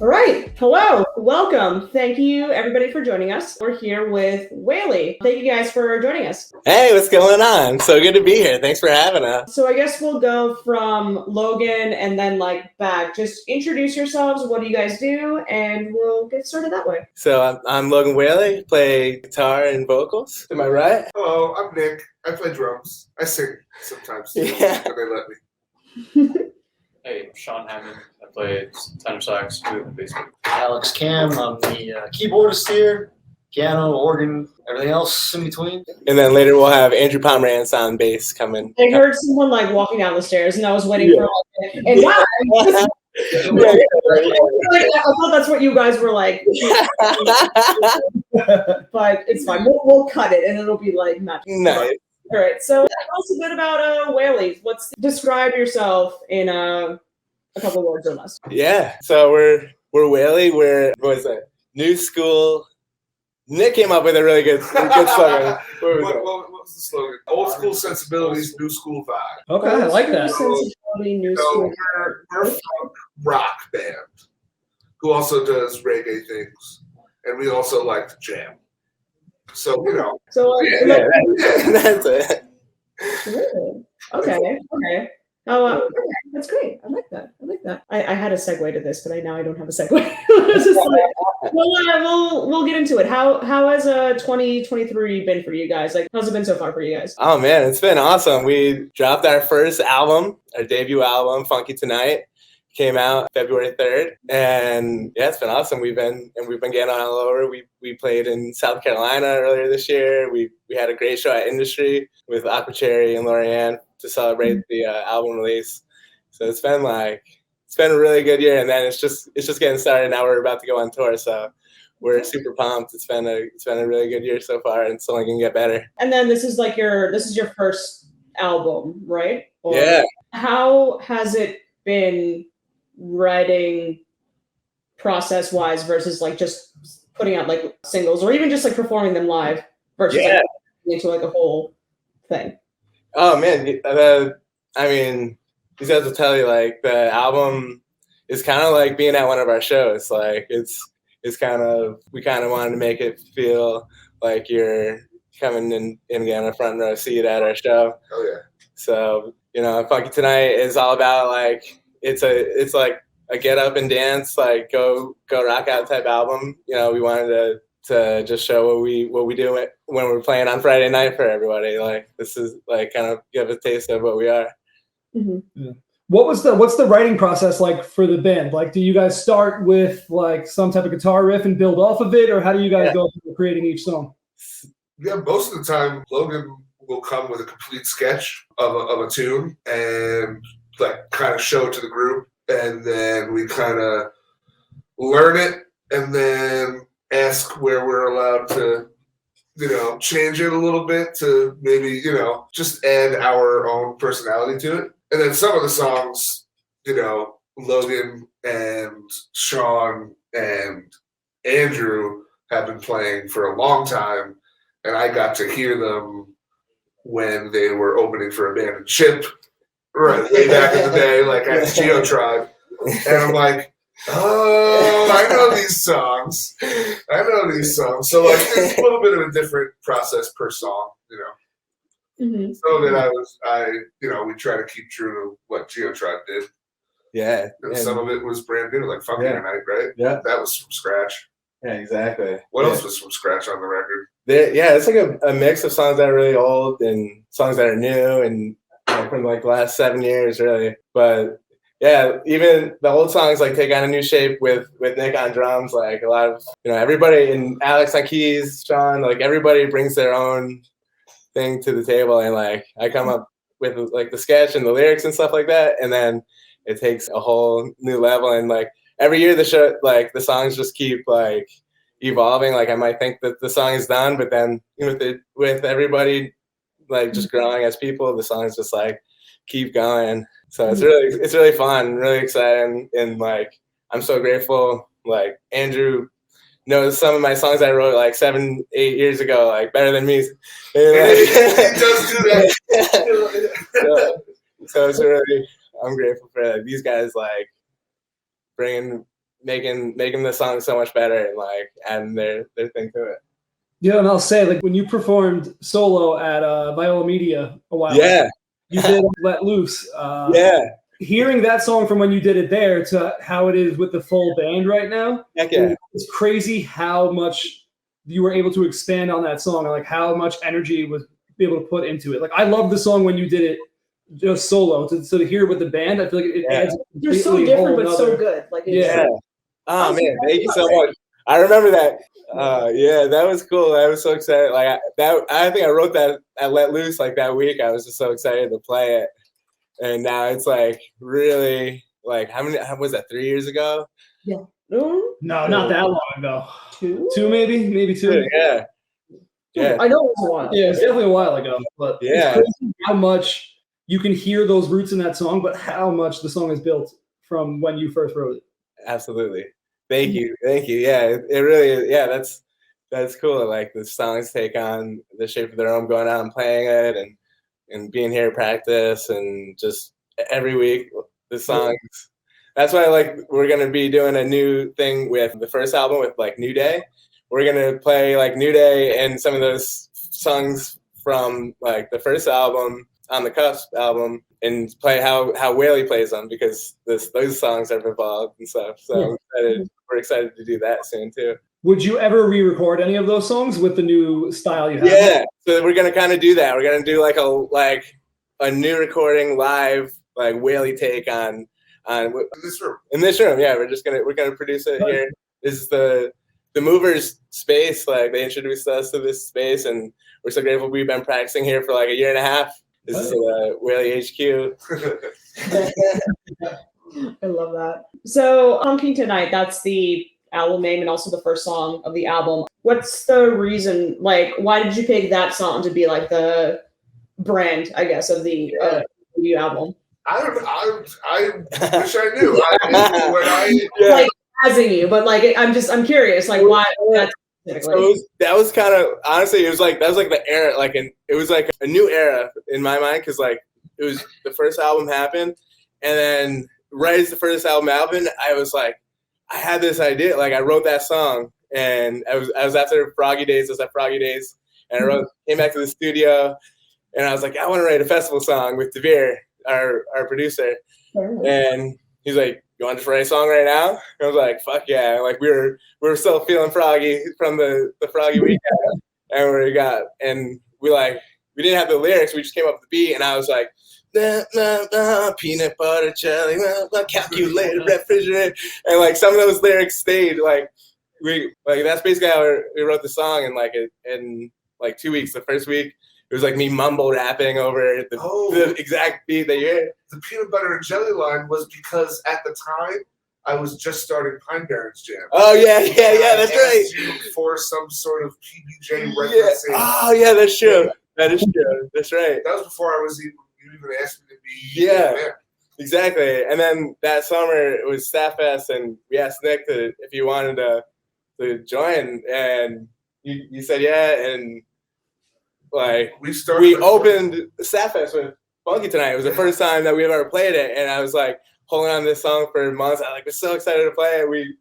All right. Hello. Welcome. Thank you, everybody, for joining us. We're here with Whaley. Thank you guys for joining us. Hey, what's going on? So good to be here. Thanks for having us. So I guess we'll go from Logan and then back. Just introduce yourselves. What do you guys do? And we'll get started that way. So I'm Logan Whaley, play guitar and vocals. Am I right? Hello, I'm Nick. I play drums. I sing sometimes Yeah. when they let me. Hey, I'm Sean Hammond. I play tenor sax, flute, and bass. Alex Cam, I'm the keyboardist here, piano, organ, everything else in between. And then later we'll have Andrew Pomerantz on bass coming. I heard someone walking down the stairs, and I was waiting for and Yeah. I thought that's what you guys were like. But it's fine. We'll cut it, and it'll be magic. Nice. All right. So tell us a bit about Whaley. Describe yourself in a couple words or less. Yeah. So we're Whaley. We're new school. Nick came up with a really good slogan. What was the slogan? Old school sensibilities, new school vibe. Okay, I like that. Sensibility, new school. We're a folk rock band who also does reggae things, and we also like to jam. So So That's it. Really? Okay. Oh, that's great. I like that. I had a segue to this, but now I don't have a segue. It's just we'll get into it. How has 2023 been for you guys? How's it been so far for you guys? Oh man, it's been awesome. We dropped our first album, our debut album, Funky Tonight. Came out February 3rd, and yeah, it's been awesome. We've been getting on all over. We played in South Carolina earlier this year. We had a great show at Industry with Aqua Cherry and Lorianne to celebrate the album release. So it's been a really good year, and then it's just getting started. Now we're about to go on tour, so we're super pumped. It's been a really good year so far, and it's only gonna get better. And then this is your first album, right? Yeah. How has it been writing process wise versus just putting out singles or even just performing them live versus into a whole thing? Oh man, I mean, these guys will tell you the album is kind of like being at one of our shows. It's kind of, we kind of wanted to make it feel like you're coming in and getting a front row seat at our show. Oh yeah. So Funky Tonight is all about it's like a get up and dance, go rock out type album. We wanted to just show what we do when we're playing on Friday night for everybody. This is kind of give a taste of what we are. Mm-hmm. Yeah. What's the writing process like for the band? Do you guys start with some type of guitar riff and build off of it, or how do you guys go through creating each song? Yeah, most of the time Logan will come with a complete sketch of a tune and kind of show it to the group, and then we kind of learn it and then ask where we're allowed to change it a little bit to maybe just add our own personality to it. And then some of the songs Logan and Sean and Andrew have been playing for a long time, and I got to hear them when they were opening for Abandoned Ship, right, way back in the day, at Geo Tribe. And I'm like, oh, I know these songs. So it's a little bit of a different process per song, Mm-hmm. So that we try to keep true to what Geo Tribe did. Yeah. And some of it was brand new, like Funky Tonight, right? Yeah. That was from scratch. Yeah, exactly. What else was from scratch on the record? It's a mix of songs that are really old and songs that are new and from the last 7 years, really. But yeah, even the old songs take on a new shape with Nick on drums. A lot of everybody, and Alex on keys, Sean, everybody brings their own thing to the table, and I come up with the sketch and the lyrics and stuff like that, and then it takes a whole new level. And every year the show, the songs just keep evolving. I might think that the song is done, but then with everybody just growing as people, the songs just keep going. So it's really fun, really exciting, and I'm so grateful. Andrew knows some of my songs I wrote 7-8 years ago better than me. He does do that. So it's really, I'm grateful for these guys bringing making the song so much better and like adding their thing to it. Yeah, and I'll say, like, when you performed solo at Viola Media a while Yeah. ago, you did Let Loose. Yeah. Hearing that song from when you did it there to how it is with the full band right now, Heck yeah. it's crazy how much you were able to expand on that song and like how much energy was able to put into it. Like, I love the song when you did it just solo. So to hear it with the band, I feel like it adds a You're so completely different, whole but so nother- good. Like, it's, Yeah. Oh man, thank you so much. I remember that. Yeah, that was cool. I was so excited. Like I think I wrote that at Let Loose like that week. I was just so excited to play it. And now it's like really like how was that 3 years ago? No, No, not that long ago. two. Maybe two. Yeah. Yeah. I know it was a while. Yeah, it's definitely a while ago, but Yeah. it's crazy how much you can hear those roots in that song, but how much the song is built from when you first wrote it. Absolutely. Thank you. Yeah, it really is. Yeah, that's cool. Like the songs take on the shape of their own, going out and playing it and being here to practice and just every week the songs. That's why like we're gonna be doing a new thing with the first album with like New Day. We're gonna play like New Day and some of those songs from like the first album on the Cusp album and play how Whaley plays them because those songs have evolved and stuff. So we're excited to do that soon too. Would you ever re-record any of those songs with the new style you have? Yeah, so we're gonna kind of do that. We're gonna do like a new recording live, like Whaley take on In this room. in this room. Yeah, we're gonna produce it here. This is the Movers space. Like they introduced us to this space, and we're so grateful. We've been practicing here for like a year and a half. This is Whaley HQ. I love that. So, Funky Tonight, that's the album name and also the first song of the album. What's the reason? Like, why did you pick that song to be like the brand, I guess, of the new album? I wish I knew. Yeah. Like, asking you, but like, I'm curious, like, why that specifically? So that was kind of honestly, that was like the era, it was like a new era in my mind because like it was the first album happened, and then right as the first album happened, I was like, I had this idea, like I wrote that song, and I was after Froggy Days, and I came back to the studio, and I was like, I want to write a festival song with Devere, our producer, and he's like, you want to write a song right now? And I was like, fuck yeah. Like we were still feeling froggy from the Froggy weekend. And we didn't have the lyrics. We just came up with the beat. And I was like, nah, nah, nah, peanut butter jelly, calculator, refrigerator. And like some of those lyrics stayed. That's basically how we wrote the song. And in 2 weeks, the first week, it was like me mumble rapping over the exact beat that you hear. The peanut butter and jelly line was because at the time I was just starting Pine Barrens Jam. Oh yeah, that's right. For some sort of PBJ referencing. Yeah. Oh yeah, that's true. That is true. That's right. That was before I was even asked me to be. Yeah, exactly. And then that summer it was Staff Fest, and we asked Nick if he wanted to join, and you said yeah, and we opened Staff Fest with Funky Tonight. It was the first time that we've ever played it, and I was like holding on to this song for months. I was so excited to play it. We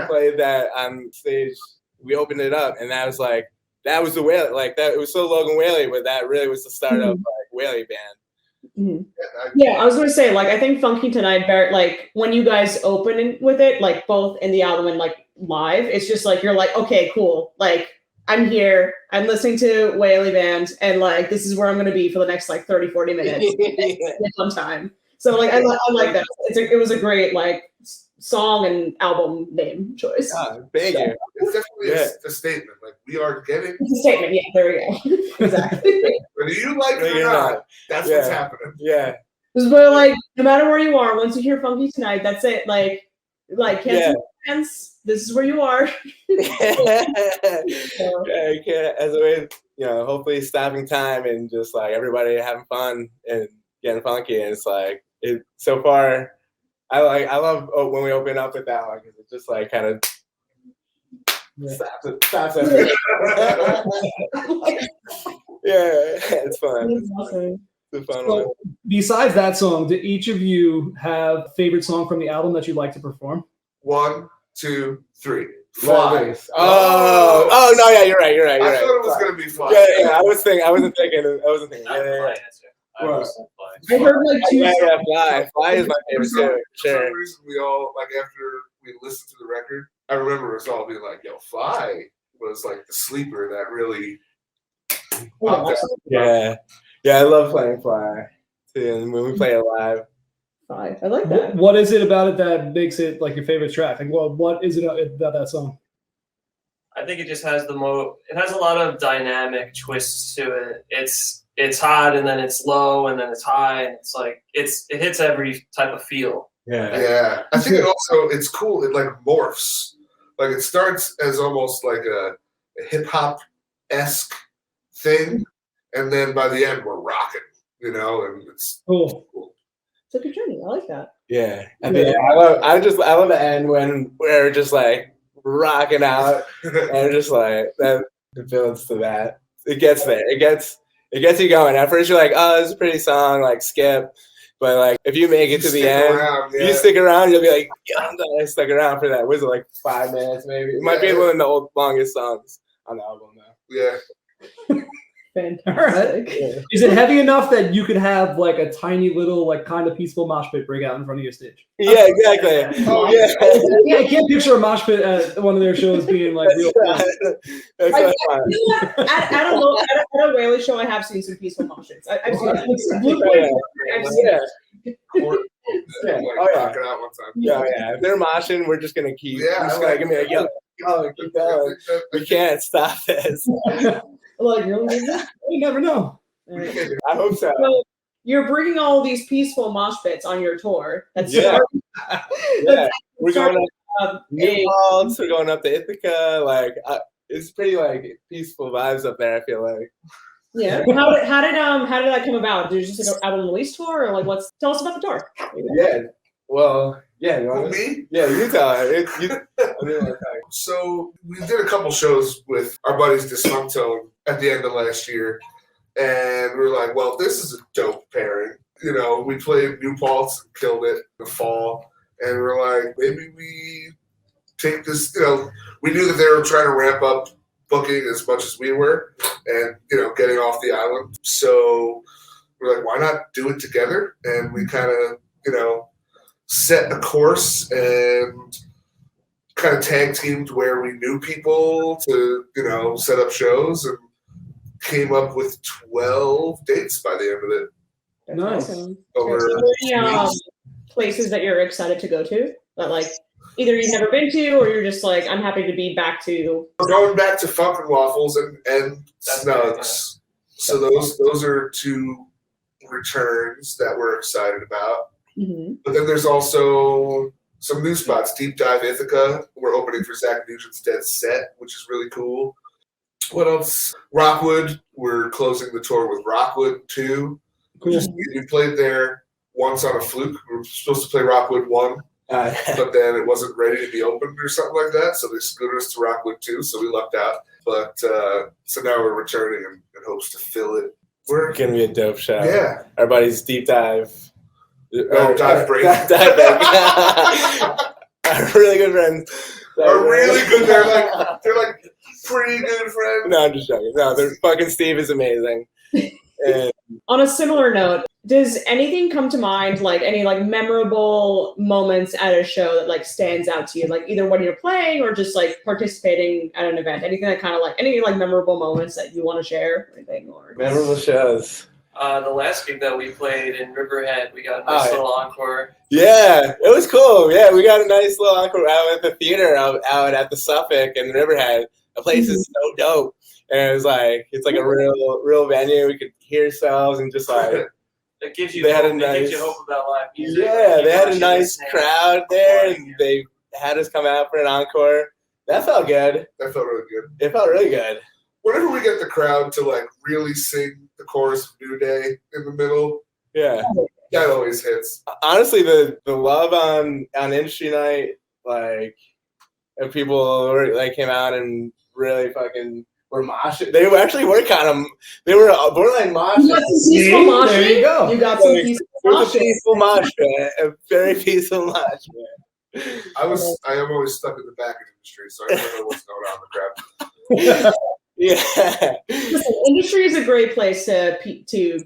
played that on stage. We opened it up, and that was the Whaley. Like that, it was so Logan Whaley, but that really was the start of Whaley Band. Mm-hmm. Yeah, I was going to say, I think Funky Tonight, like when you guys open with it, like both in the album and like live, it's just like you're like, okay, cool, like. I'm here, I'm listening to Whaley Band, and like this is where I'm going to be for the next 30, 40 minutes on time. So I like that. It was a great song and album name choice. Thank you. It's definitely a statement. Like we are getting. It's a statement. Yeah, there we go. Exactly. Whether you like it or not, that's what's happening. Yeah. But no matter where you are, once you hear Funky Tonight, that's it. Cancel plans. This is where you are. As a way, hopefully stopping time and just everybody having fun and getting funky. And it's so far, I love when we open up with that one because it just kind of stops everything. It's fun. That's awesome. It's a fun one. Besides that song, do each of you have a favorite song from the album that you'd like to perform? One, 2, 3. Fly. Oh no, yeah, you're right. I thought it was gonna be Fly. Yeah, I wasn't thinking. Yeah. I was I heard like two. Yeah, Fly. Fly is my favorite too. For Sure. some reason, we all like after we listened to the record. I remember us all being like, "Yo, Fly was like the sleeper that really." popped out. Yeah, I love playing Fly too. And when we play it live. Five. I like that. What is it about it that makes it like your favorite track? Like, well, what is it about that song? I think it just has it has a lot of dynamic twists to it. It's hot and then it's low and then it's high and it's like it hits every type of feel. Yeah. I think it's cool. It like morphs. Like it starts as almost like a hip hop esque thing, and then by the end we're rocking, and it's Cool. It's a good journey. I like that. Yeah. I love the end when we're just like rocking out and just like that it builds to that. It gets there. It gets you going. At first you're like, oh, this is a pretty song, like skip. But like if you make it to the end, you stick around, you'll be like, yeah, I'm glad I stuck around for that. Was it like 5 minutes maybe? It might be one of the longest songs on the album though. Yeah. Fantastic. Yeah. Is it heavy enough that you could have like a tiny little like kind of peaceful mosh pit break out in front of your stage? Yeah, exactly. Oh Yeah, I can't picture a mosh pit at one of their shows being like real. That's I, not fun. you know what? At a Whaley show, I have seen some peaceful mosh pits. I've seen that. I've seen Yeah. it. Yeah. Like, Oh, yeah. knock it out one time. Yeah. If they're moshing, we're just gonna keep. Yeah, we're just I gonna give me a go, keep going. We can't stop this. Like, really? You never know. I hope so. So you're bringing all these peaceful mosh pits on your tour. That's Yeah. Yeah. We're going um, up New Paltz. We're going up to Ithaca. Like it's pretty like peaceful vibes up there. I feel like. yeah. How did that come about? Did you just like out on the release tour, or like tell us about the tour? Yeah. Well. Yeah. You want Me? Yeah. You tell her. So we did a couple shows with our buddies Dysfunctone at the end of last year, and we were like, well, this is a dope pairing. We played New Paltz and killed it in the fall, and we were like, maybe we take this, we knew that they were trying to ramp up booking as much as we were and, getting off the island. So we're like, why not do it together? And we kind of, set a course and kind of tag teamed where we knew people to, set up shows and came up with 12 dates by the end of it. That's Nice. awesome. Over Are there any places that you're excited to go to that like either you've never been to or you're just like, I'm happy to be back to? We're going back to Funk and Waffles and Snugs. So those are 2 returns that we're excited about. Mm-hmm. But then there's also some new spots. Deep Dive Ithaca. We're opening for Zach Nugent's Dead Set, which is really cool. What else? Rockwood. We're closing the tour with Rockwood 2. Cool. We played there once on a fluke. We were supposed to play Rockwood 1, but then it wasn't ready to be opened or something like that. So they scooted us to Rockwood 2, so we lucked out. But so now we're returning in hopes to fill it. We're Gonna be a dope show. Yeah. Our buddies Deep Dive. Dive Break. Dive Break. Our really good friends. Are really good. They're like pretty good friends. No, I'm just joking. No, they're fucking Steve is amazing. And On a similar note, does anything come to mind, like any like memorable moments at a show that like stands out to you, like either when you're playing or just like participating at an event? Anything that kind of like any like memorable moments that you want to share, or anything, or memorable shows. The last gig that we played in Riverhead, we got a nice little encore. Yeah, it was cool. Yeah, we got a nice little encore out at the theater out at the Suffolk in Riverhead. The place is so dope. And it was like, it's like a real venue. We could hear ourselves and just like, It gives you They had a hope. It gives nice- you hope about live music. yeah, You they had a watch it nice listening. crowd there and they had us come out for an encore. That felt good. That felt really good. It felt really good. Whenever we get the crowd to like really sing the chorus of New Day in the middle, Yeah. that always hits. Honestly, the love on industry night, like, and people were, like came out and really fucking were moshing. They actually were they were borderline moshing. you got some peaceful moshing? There you go. You got some peaceful It was a moshing. peaceful mosh pit. A very peaceful mosh pit. I am always stuck in the package industry, so I never know what's going on in the crowd. Yeah. Listen, industry is a great place to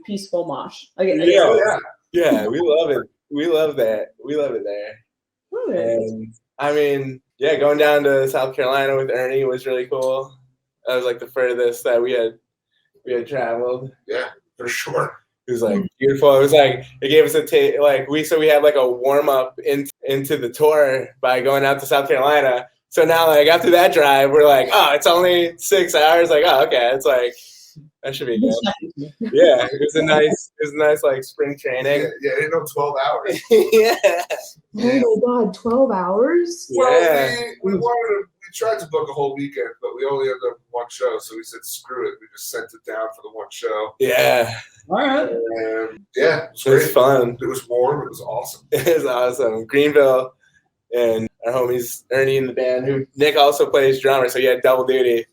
peaceful mosh. Yeah, we love it. We love that. We love it there. And I mean, yeah, going down to South Carolina with Ernie was really cool. That was like the furthest that we had traveled. Yeah, for sure. It was like beautiful. It was like it gave us a we had like a warm up into the tour by going out to South Carolina. So now like after that drive, we're like, oh, it's only 6 hours. Like, oh, okay, it's like that should be good. Yeah, it was a nice like spring training. Yeah, I didn't know 12 hours. Yeah. Oh my God, 12 hours? Yeah. Well, we tried to book a whole weekend, but we only ended up one show, so we said screw it. We just sent it down for the one show. Yeah. All right. And yeah, it was It was great. fun. It was warm. It was awesome. It was awesome. Greenville and our homies Ernie in the band, who Nick also plays drummer, so he had double duty.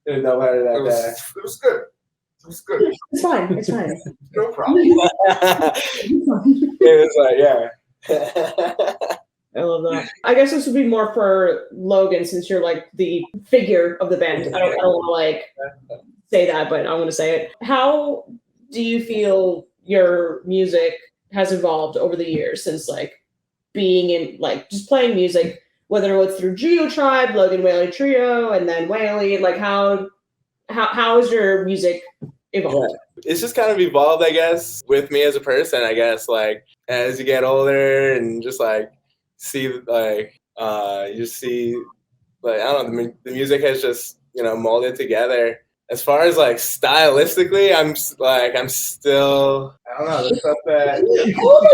Did a double header that day. It was good. It was good. It's fine. It's fine. No problem. It was like, yeah. I love that. I guess this would be more for Logan, since you're like the figure of the band. I don't want to like say that, but I want to say it. How do you feel your music has evolved over the years since like being in like just playing music, whether it was through Geo Tribe, Logan Whaley Trio, and then Whaley? Like how has your music evolved? Yeah. It's just kind of evolved, I guess, with me as a person. I guess like as you get older and just like see like you just see like I don't know, the music has just molded together. As far as like stylistically, I'm still I don't know the stuff that. If I were to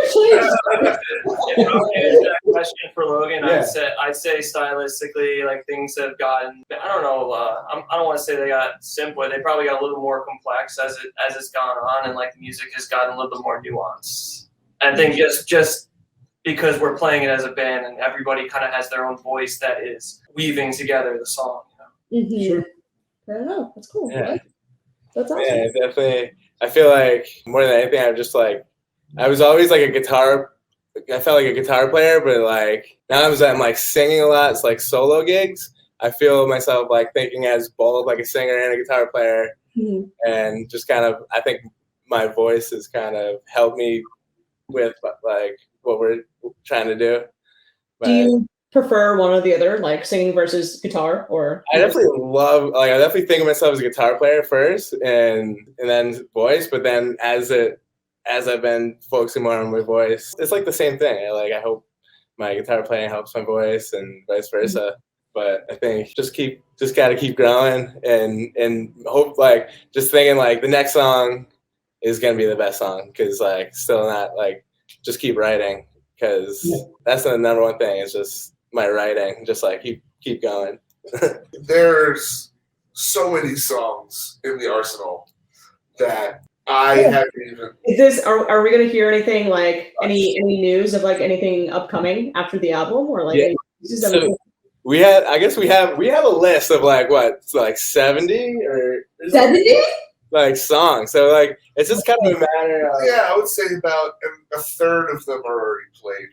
answer that question for Logan, Yeah. I'd say stylistically, like things have gotten. I don't know. I don't want to say they got simpler. They probably got a little more complex as it's gone on, and like the music has gotten a little bit more nuanced. I think just because we're playing it as a band, and everybody kind of has their own voice that is weaving together the song. Mm-hmm. Sure. I don't know. That's cool. Yeah. That's awesome. Yeah, definitely. I feel like more than anything, I'm just like I was always like a guitar. I felt like a guitar player, but like now I'm like singing a lot. It's like solo gigs. I feel myself like thinking as both like a singer and a guitar player, and just kind of I think my voice has kind of helped me with like what we're trying to do. But do you prefer one or the other, like singing versus guitar, or? I definitely think of myself as a guitar player first, and then voice. But then as I've been focusing more on my voice, it's like the same thing. I hope my guitar playing helps my voice, and vice versa. But I think just gotta keep growing, and hope like just thinking like the next song is gonna be the best song, because like still not like just keep writing, because that's the number one thing. It's just my writing, just like keep going. There's so many songs in the arsenal that I haven't even. Is this are we gonna hear anything like any news of like anything upcoming after the album, or like? Yeah. Any pieces that So we have a list of like what, like 70 or 70? like songs. So like it's just kind of a matter of Yeah, I would say about a third of them are already played.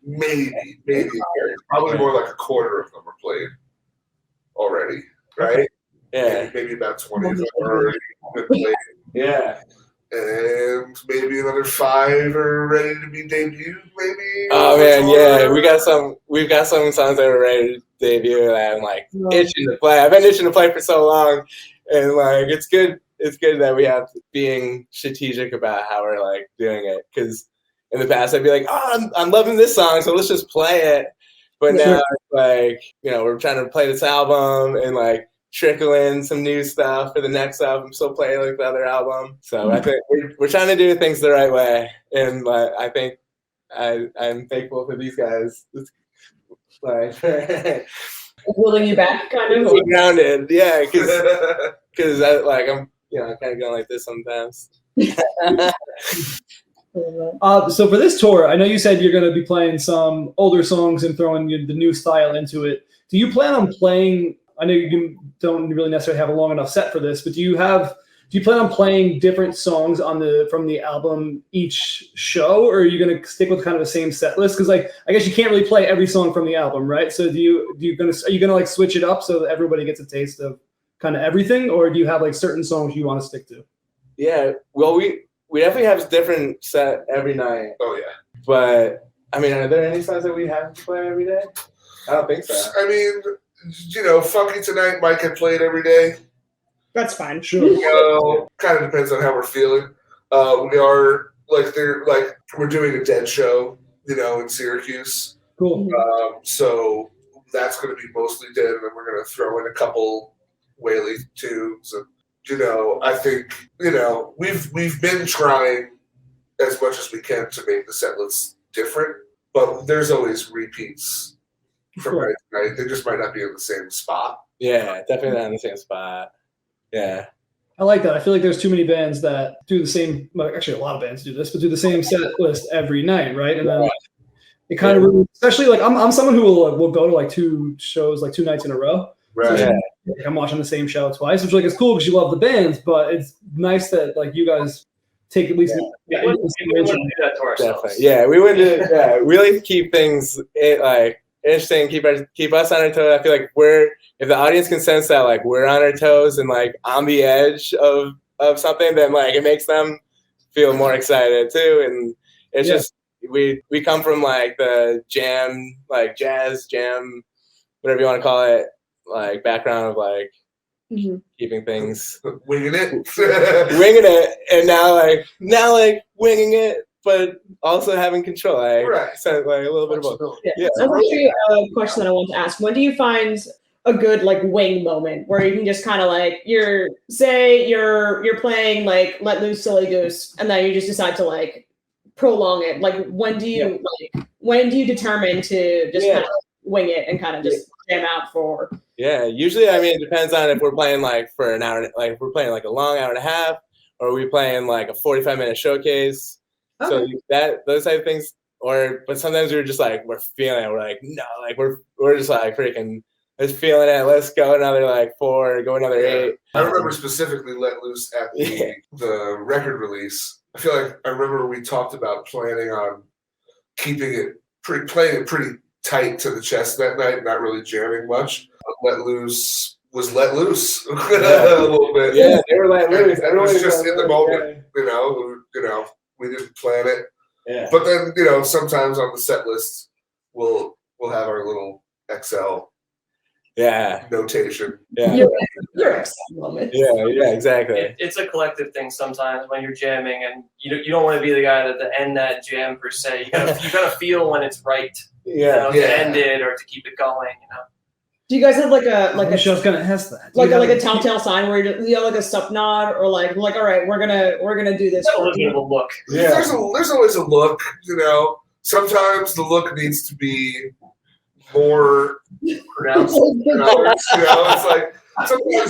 Maybe a third. Probably more like a quarter of them are played already, right? yeah. Maybe about 20 of them are already been played. Yeah. And maybe another 5 are ready to be debuted, maybe. Oh man, yeah. We've got some songs that are ready to debut that I'm like itching to play. I've been itching to play for so long, and like it's good that we have being strategic about how we're like doing it, because in the past I'd be like, oh, I'm loving this song, so let's just play it. But now it's like, we're trying to play this album and like trickle in some new stuff for the next album, still play like the other album. So I think we're trying to do things the right way, and I think I'm thankful for these guys. Like Willing you back, kind of. grounded, yeah, because I'm kind of going like this sometimes. So for this tour, I know you said you're going to be playing some older songs and throwing the new style into it. Do you plan on playing? I know you don't really necessarily have a long enough set for this, but do you have do you plan on playing different songs from the album each show, or are you going to stick with kind of the same set list? Because like I guess you can't really play every song from the album, right? So are you gonna like switch it up so that everybody gets a taste of kind of everything, or do you have like certain songs you want to stick to? Yeah, well, we definitely have a different set every night. Oh yeah. But I mean, are there any songs that we have to play every day? I don't think so. I mean, Funky Tonight might get played every day. That's fine. Sure. Kind of depends on how we're feeling. We are we're doing a Dead show, in Syracuse. Cool. So that's going to be mostly Dead, and then we're going to throw in a couple Whaley tunes. And I think we've been trying as much as we can to make the set list different, but there's always repeats from night to night. They just might not be in the same spot. Yeah, definitely not in the same spot. Yeah. I like that. I feel like there's too many bands that do the same. Well, actually, a lot of bands do this, but do the same set list every night, right? And then it kind of really, especially like I'm someone who will go to like 2 shows, like 2 nights in a row. Right. So like, I'm watching the same show twice, which like is cool because you love the bands, but it's nice that like you guys take at least. We wouldn't do that to ourselves. Definitely. Yeah, we wouldn't do. Yeah, we like to keep things interesting, keep us on our toes. I feel like if the audience can sense that like we're on our toes and like on the edge of something, then like it makes them feel more excited too. And it's just we come from like the jam, like jazz jam, whatever you want to call it, like background of like keeping things winging it, and now winging it. But also having control, right? So like a little bit of both. Yeah. That's actually a question that I want to ask. When do you find a good like wing moment where you can just kind of like you're playing like Let Loose Silly Goose, and then you just decide to like prolong it? Like when do you determine to just kind of wing it and kind of just jam out for? Yeah, usually I mean it depends on if we're playing like for an hour, like if we're playing like a long hour and a half, or are we playing like a 45-minute showcase. So those type of things, but sometimes we're just like we're feeling it. We're like no, like we're just like freaking just feeling it. Let's go another like 4, go another 8. I remember specifically Let Loose at the record release. I feel like I remember we talked about planning on keeping it playing it pretty tight to the chest that night, not really jamming much. Let Loose was let loose a little bit. Yeah, they were let loose. It was just in the moment, we didn't plan it. Yeah. But then, sometimes on the set list, we'll have our little XL notation. Yeah. Your XL moment. Yeah, exactly. It's a collective thing sometimes when you're jamming, and you don't want to be the guy to end that jam per se. You gotta feel when it's right. To end it or to keep it going. Do you guys have like a show's gonna test that? Like a telltale sign where you have like a sup nod or like all right, we're gonna do this. A little bit of a look. Yeah. There's always a look. Sometimes the look needs to be more pronounced. It's like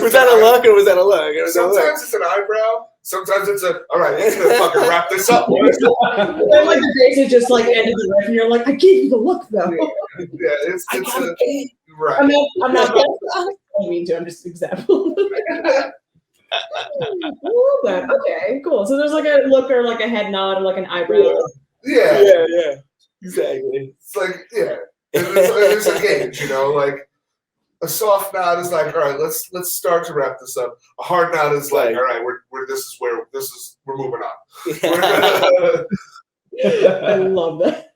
was that a look or was that a look? Sometimes it's an eyebrow. Sometimes it's all right, let's fucking wrap this up. Then like the face is just like ended the riff, and you're like, I gave you the look though. Yeah, it's right. I'm not. I don't mean to. I'm just an example. I love that. Okay, cool. So there's like a look or like a head nod or like an eyebrow. Yeah. Exactly. It's like there's a gauge, like. A soft nod is like, all right, let's start to wrap this up. A hard nod is like, all right, we're moving on. I love that.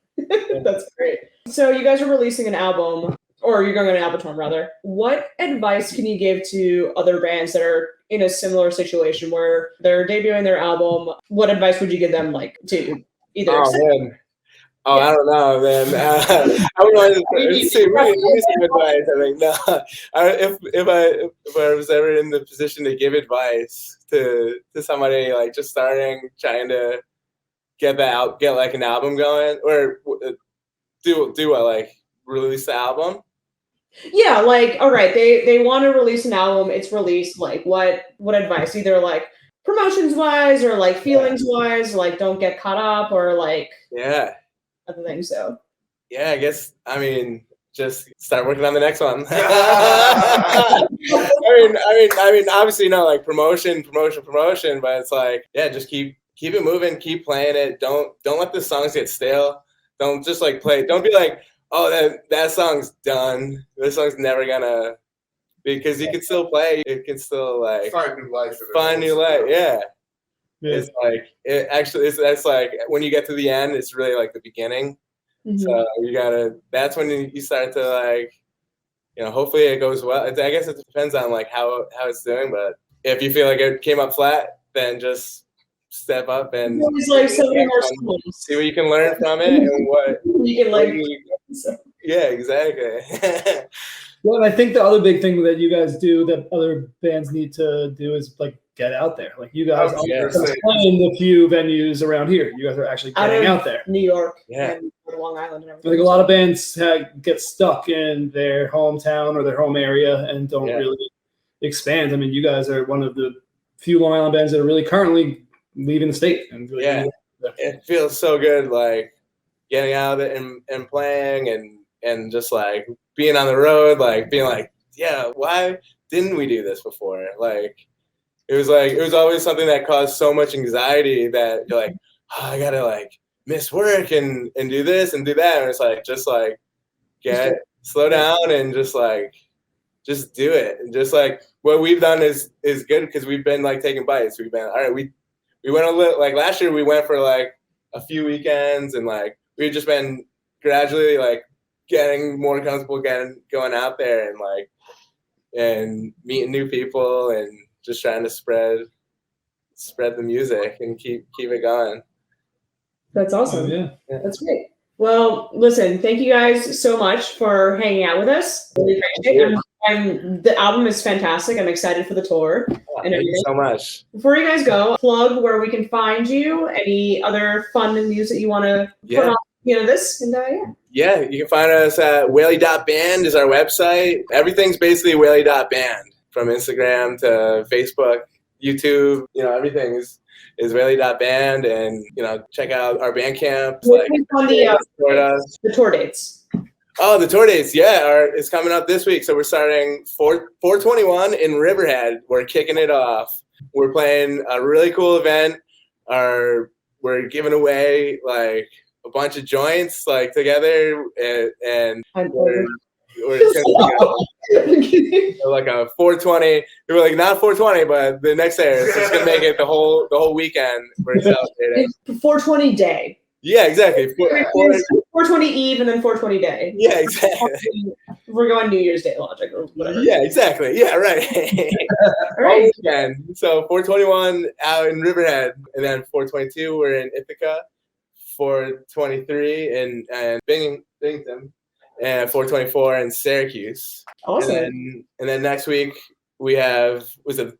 That's great. So you guys are releasing an album, or you're going on an album tour rather. What advice can you give to other bands that are in a similar situation where they're debuting their album? What advice would you give them, like to either? I don't know, man. I would want to see some advice. I think no. If I was ever in the position to give advice to somebody like just starting, trying to get like an album going, or do what, like release the album. Yeah, like all right, they want to release an album. It's released. Like what advice? Either like promotions wise, or like feelings wise, like don't get caught up, or like other things. So I guess I mean just start working on the next one. I mean, obviously, like promotion, but it's like, yeah, just keep it moving, keep playing it. Don't let the songs get stale. Don't just like play. Don't be like, oh, that song's done. This song's never gonna, because you can still play. You can still like find new life. Yeah. It's like that's like when you get to the end, it's really like the beginning. Mhm. So that's when you start to like, hopefully it goes well. I guess it depends on like how it's doing, but if you feel like it came up flat, then just step up and like so many more songs. see what you can learn from it and what You can like. yeah, exactly. Well, and I think the other big thing that you guys do that other bands need to do is like get out there. Like you guys are playing the few venues around here. You guys are actually getting out there. New York, yeah, and Long Island, and I everything. think a lot of bands get stuck in their hometown or their home area and don't really expand. I mean, you guys are one of the few Long Island bands that are really currently leaving the state. And really it feels so good, like getting out of it and playing and just like being on the road, like being like, yeah, why didn't we do this before? Like it was always something that caused so much anxiety that you're like, oh, I gotta like miss work and do this and do that, and it's like just like slow down and just do it. And just like what we've done is good because we've been like taking bites. We've been all right. We went a little, like last year we went for like a few weekends and like we've just been gradually like getting more comfortable going out there and like and meeting new people and just trying to spread the music and keep it going. That's awesome. Yeah. That's great. Well, listen, thank you guys so much for hanging out with us. Really appreciate it. The album is fantastic. I'm excited for the tour and everything. Thank you so much. Before you guys go, plug where we can find you. Any other fun news that you want to put on, this and Yeah, you can find us at Whaley.band is our website. Everything's basically Whaley.band from Instagram to Facebook, YouTube. Everything is Whaley.band, and check out our Bandcamp. on the tour dates. Oh, the tour dates, it's coming up this week. So we're starting 4/21 in Riverhead. We're kicking it off. We're playing a really cool event. We're giving away like a bunch of joints like together, and we're like a 420. We were like not 420, but the next day it's just gonna make it the whole weekend. We're celebrating. 420 day. Yeah, exactly. 420 Eve and then 420 day. Yeah, exactly. We're going New Year's Day logic or whatever. Yeah, exactly. Yeah, right. All right. So 421 out in Riverhead, and then 422 we're in Ithaca, 423 in Binghamton, and 424 in Syracuse. Awesome. And then next week we have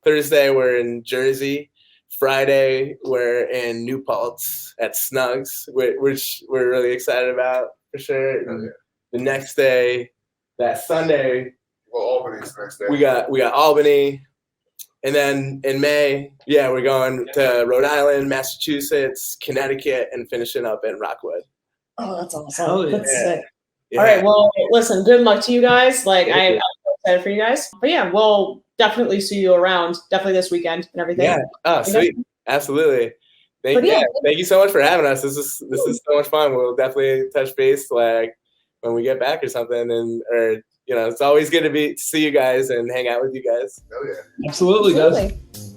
Thursday we're in Jersey. Friday, we're in New Paltz at Snugs, which we're really excited about for sure. And the next day, that Sunday, Albany's the next day. We got Albany, and then in May, we're going to Rhode Island, Massachusetts, Connecticut, and finishing up in Rockwood. Oh, that's awesome. That's sick. Yeah. All right. Well, listen. Good luck to you guys. Like I'm excited for you guys. But we'll definitely see you around. Definitely this weekend and everything. Yeah. Oh, sweet. Absolutely. Thank you so much for having us. This is so much fun. We'll definitely touch base like when we get back or something, it's always good to see you guys and hang out with you guys. Oh yeah. Absolutely, guys.